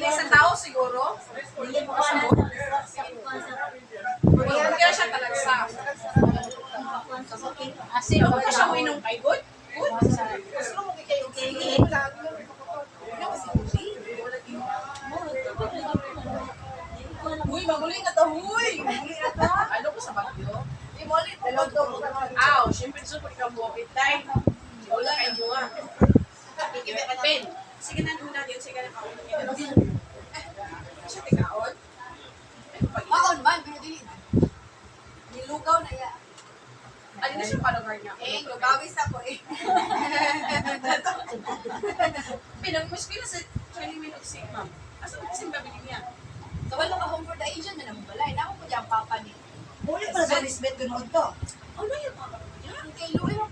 Hindi sa tao siguro. Dili mo ka na Kaya siya talagsa. Sino ba siya mo inom kay Good? Good? Gusto mo kay okay. Uy, maguling na to, huy! Maguling na to. Ano ko sa bagyo? Di mo ulit. Aw, siyempre super ka bukit tayo. Wala kayo bunga. Ben, sige na doon natin. Sige na kaon. Siya tikaon? Maon man, pero di nilugaw na ya. Ano na siya palagar niya? Lugawis ako eh. Pinag-miss ko na sa 20 minutes si ma'am. Asa mo kasi babili niya? Kawalo ka home for the Asian na naman balay. Nako ko diyang papa ni. Muli pala sa Lisbeth ganun to. Ano yung mga niya? Kay Louie mo